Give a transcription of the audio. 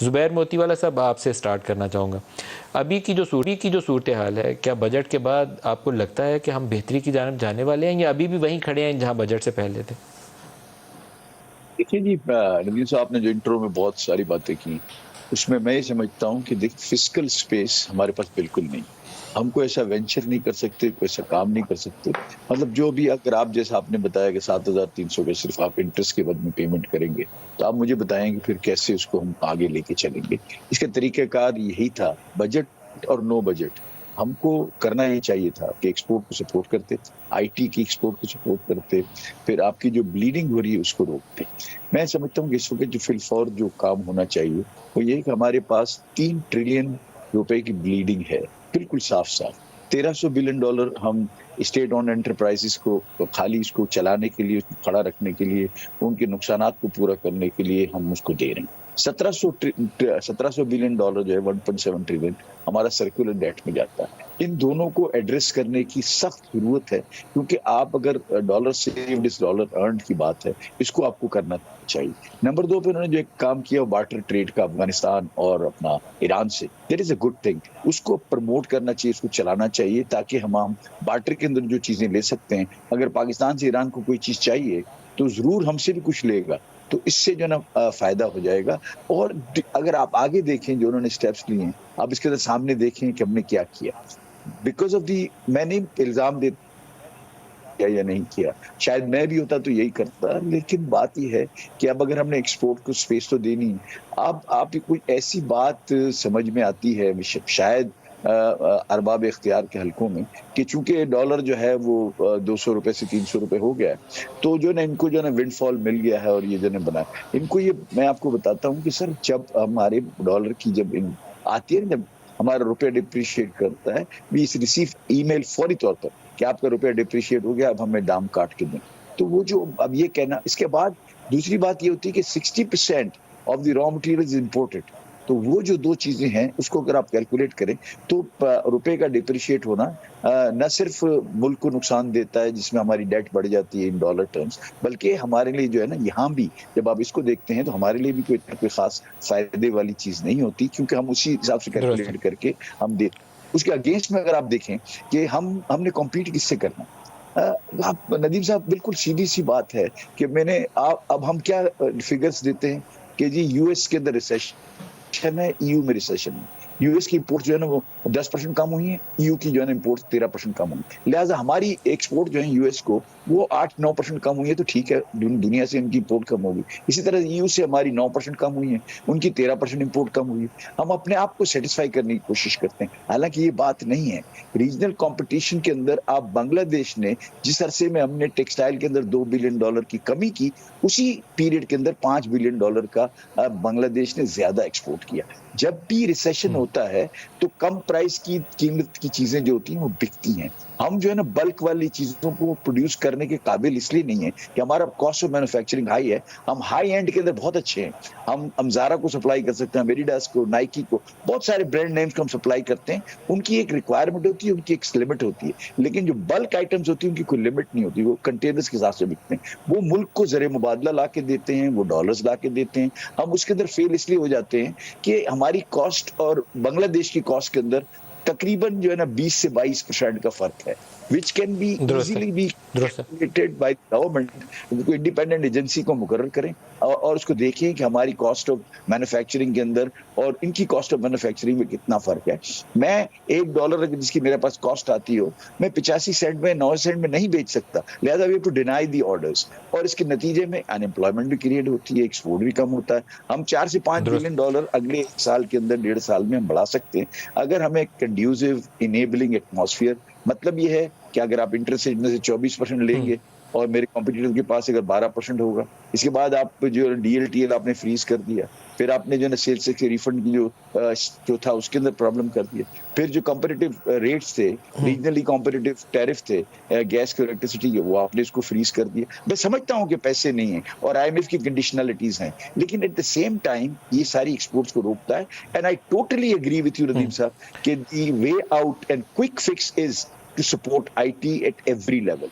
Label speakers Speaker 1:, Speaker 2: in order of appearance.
Speaker 1: ज़ुबैर मोतीवाला साहब, आपसे स्टार्ट करना चाहूँगा। अभी की जो सूरत हाल है, क्या बजट के बाद आपको लगता है कि हम बेहतरी की जानिब जाने वाले हैं या अभी भी वहीं खड़े हैं जहाँ बजट से पहले थे?
Speaker 2: देखिए जी, नदीम साहब आपने जो इंट्रो में बहुत सारी बातें की, उसमें मैं ये समझता हूँ कि देख फिस्कल स्पेस हमारे पास बिल्कुल नहीं। हम कोई ऐसा वेंचर नहीं कर सकते, कोई ऐसा काम नहीं कर सकते। मतलब जो भी अगर आप जैसा आपने बताया कि 7,300 का सिर्फ़ आप इंटरेस्ट के बद में पेमेंट करेंगे, तो आप मुझे बताएँगे फिर कैसे उसको हम आगे लेके चलेंगे। इसका तरीक़ाकार यही था, बजट और नो बजट। हमको करना ये चाहिए था कि एक्सपोर्ट को सपोर्ट करते, आईटी की एक्सपोर्ट को सपोर्ट करते, फिर आपकी जो ब्लीडिंग हो रही है उसको रोकते। मैं समझता हूँ कि इस वक़्त जो फिलफौर जो काम होना चाहिए, वो ये है कि हमारे पास 3 ट्रिलियन रुपए की ब्लीडिंग है, बिल्कुल साफ-साफ। $1300 बिलियन हम स्टेट ओन्ड एंटरप्राइज़ेज़ को खाली इसको चलाने के लिए, उसको खड़ा रखने के लिए, उनके नुकसानात को पूरा करने के लिए हम उसको दे रहे हैं। 1700 बिलियन डॉलर जो है 1.7 ट्रिलियन हमारा सर्कुलर डेट में जाता है। इन दोनों को एड्रेस करने की सख्त ज़रूरत है, क्योंकि आप अगर dollar saved is dollar earned की बात है, इसको आपको करना चाहिए। नंबर 2 पे उन्होंने जो एक काम किया बार्टर ट्रेड का अफ़गानिस्तान और अपना ईरान से, that is a good thing. उसको प्रमोट करना चाहिए, उसको चलाना चाहिए ताकि हम बार्टर के अंदर जो चीज़ें ले सकते हैं, अगर पाकिस्तान से ईरान को कोई चीज़ चाहिए, तो ज़रूर हमसे भी कुछ लेगा। तो इससे जो है ना फ़ायदा हो जाएगा। और अगर आप आगे देखें जो उन्होंने स्टेप्स लिए हैं, आप इसके अंदर सामने देखें कि हमने क्या किया। बिकॉज़ ऑफ दी मैंने इल्ज़ाम दे किया या नहीं किया। शायद मैं भी होता तो यही करता, लेकिन बात ये है कि अब अगर हमने एक्सपोर्ट को स्पेस तो देनी है। अब आप कोई ऐसी बात समझ में आती है शायद अरबाब इख्तियार के हलकों में कि चूँकि डॉलर जो है वो ₹200 से ₹300 हो गया है, तो जो है ना इनको जो है ना विंडफॉल मिल गया है और ये जो है बना इनको ये मैं आपको बताता हूँ कि सर जब हमारे डॉलर की जब इन आती है ना जब हमारा रुपया डिप्रिशिएट करता है, वी रिसीव ईमेल फौरी तौर पर कि आपका रुपया डिप्रिशिएट हो गया, अब हमें दाम काट के दें। तो वो जो अब ये कहना इसके बाद दूसरी बात ये होती है कि 60% of the raw material is imported. तो वो जो 2 चीज़ें हैं, उसको अगर आप कैलकुलेट करें, तो रुपए का डिप्रिशिएट होना न सिर्फ़ मुल्क को नुकसान देता है, जिसमें हमारी डेट बढ़ जाती है इन डॉलर टर्म्स, बल्कि हमारे लिए जो है ना, यहाँ भी जब आप इसको देखते हैं, तो हमारे लिए भी कोई ख़ास फ़ायदे वाली चीज़ नहीं होती, क्योंकि हम उसी हिसाब से
Speaker 1: दुरुस्त है।
Speaker 2: कैलकुलेट करके हम दे उसके अगेंस्ट में अगर आप देखें कि हमने कॉम्पीट किससे करना है? आप नदीम साहब बिल्कुल सीधी-सी बात है कि अब हम क्या फिगर्स देते हैं कि जी यूएस के अंदर रिसेशन है, ईयू में रिसेशन है। यूएस की इंपोर्ट जो है ना वो 10% कम हुई है, ईयू की जो है ना इंपोर्ट 13% कम हुई है। लिहाज़ा हमारी एक्सपोर्ट जो है यूएस को वो 8-9% कम हुई है, तो ठीक है, दुनिया से इनकी इंपोर्ट कम होगी। इसी तरह ईयू से हमारी 9% कम हुई है, उनकी 13% इंपोर्ट कम हुई है। हम अपने आप को सैटिस्फाई करने की कोशिश करते हैं, हालाँकि ये बात नहीं है। रीजनल कॉम्पिटिशन के अंदर आप बांग्लादेश ने जिस अरसे में हमने टेक्सटाइल के अंदर $2 बिलियन की कमी की, उसी पीरियड के अंदर $5 बिलियन का बांग्लादेश ने ज़्यादा एक्सपोर्ट किया। जब भी रिसेशन
Speaker 1: हुँ।
Speaker 2: होता है, तो कम प्राइस की कीमत की चीज़ें जो होती हैं, वो बिकती हैं। हम जो है ना बल्क वाली चीज़ों को प्रोड्यूस करने के काबिल इसलिए नहीं है कि हमारा कॉस्ट ऑफ मैन्युफैक्चरिंग हाई है। हम हाई एंड के अंदर बहुत अच्छे हैं। हम ज़ारा को सप्लाई कर सकते हैं, एडिडास को, नाइकी को, बहुत सारे ब्रांड नेम्स को हम सप्लाई करते हैं। उनकी एक रिक्वायरमेंट होती है, उनकी एक लिमिट होती है। लेकिन जो बल्क आइटम्स होती हैं, उनकी कोई लिमिट नहीं होती, वो कंटेनर्स के हिसाब से बिकते हैं। वो मुल्क को ज़र मुबादला ला के देते हैं, वो डॉलर्स ला के देते हैं। हम उसके अंदर फेल इसलिए हो जाते हैं कि हमारी कॉस्ट और बांग्लादेश की कॉस्ट के अंदर तकरीबन जो है ना 20 से 22% का फ़र्क है, व्हिच कैन बी
Speaker 1: दुरुस्त है।
Speaker 2: ईज़िली बी
Speaker 1: दुरुस्त है।
Speaker 2: Calculated by government. कोई इंडिपेंडेंट एजेंसी को मुकर्रर करें और उसको देखें कि हमारी कॉस्ट ऑफ मैन्युफैक्चरिंग के अंदर और इनकी कॉस्ट ऑफ मैन्युफैक्चरिंग में कितना फ़र्क है। मैं $1 अगर जिसकी मेरे पास कॉस्ट आती हो, मैं 85 सेंट में, 9 सेंट में नहीं बेच सकता। लिहाज़ा we have to deny the orders और इसके नतीजे में अनएम्प्लॉयमेंट भी क्रिएट होती है, एक्सपोर्ट भी कम होता है। हम 4 से 5
Speaker 1: दुरुस्त।
Speaker 2: बिलियन डॉलर अगले 1 साल के अंदर, 1.5 साल में हम बढ़ा सकते हैं। अगर हमें कंड्यूसिव इनेबलिंग एटमॉस्फियर, मतलब ये है कि अगर आप इंटरेस्ट रेट में से 24%
Speaker 1: हुँ।
Speaker 2: लेंगे और मेरे कॉम्पिटिटर के पास अगर 12% होगा, इसके बाद आप जो डीएलटीएल आपने फ्रीज़ कर दिया, फिर आपने जो है ना सेल्स टैक्स के रिफंड की जो था उसके अंदर प्रॉब्लम कर दिया। फिर जो कॉम्पिटिटिव रेट्स थे,
Speaker 1: हुँ।
Speaker 2: रीजनली कॉम्पिटिटिव टैरिफ थे गैस के, इलेक्ट्रिसिटी के, वो आपने इसको फ्रीज़ कर दिया। मैं समझता हूँ कि पैसे नहीं हैं और आईएमएफ की कंडीशनैलिटीज़ हैं, लेकिन एट द सेम टाइम ये सारी एक्सपोर्ट्स को रोकता है। And I totally agree with you Nadeem
Speaker 1: हुँ।
Speaker 2: साहब कि the way out and quick fix is to support IT at every level.